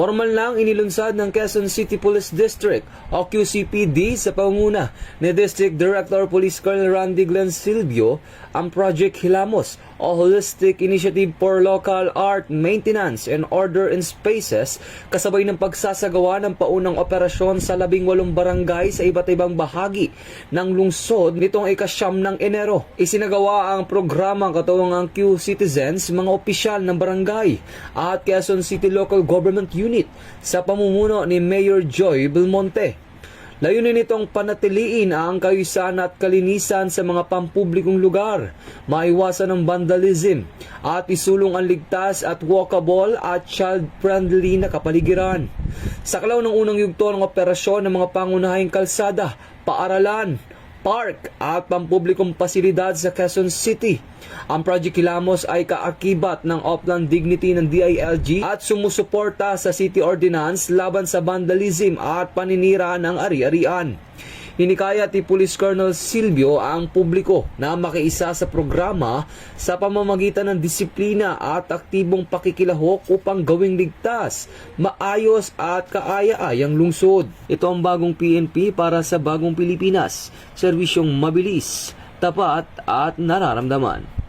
Formal lang inilunsad ng Quezon City Police District o QCPD sa pangunguna ni District Director Police Colonel Randy Glenn Silvio ang Project Hilamos o Holistic Initiative for Local Art Maintenance and Order in Spaces kasabay ng pagsasagawa ng paunang operasyon sa 18 barangay sa iba't ibang bahagi ng lungsod nitong ika-9 ng Enero. Isinagawa ang programang katuwang ang Q-Citizens, mga opisyal ng barangay at Quezon City Local Government Unit sa pamumuno ni Mayor Joy Belmonte. Layunin nitong panatiliin ang kaayusan at kalinisan sa mga pampublikong lugar, maiwasan ang vandalism, at isulong ang ligtas at walkable at child-friendly na kapaligiran. Sa kalaw ng unang yugto ng operasyon ng mga pangunahing kalsada, paaralan, park at pampublikong pasilidad sa Quezon City. Ang Project Hilamos ay kaakibat ng Upland Dignity ng DILG at sumusuporta sa City Ordinance laban sa vandalism at paninira ng ari-arian. Hinikayat ni Police Colonel Silvio ang publiko na makiisa sa programa sa pamamagitan ng disiplina at aktibong pakikilahok upang gawing ligtas, maayos at kaaya-ayang lungsod. Ito ang bagong PNP para sa bagong Pilipinas, serbisyong mabilis, tapat at nararamdaman.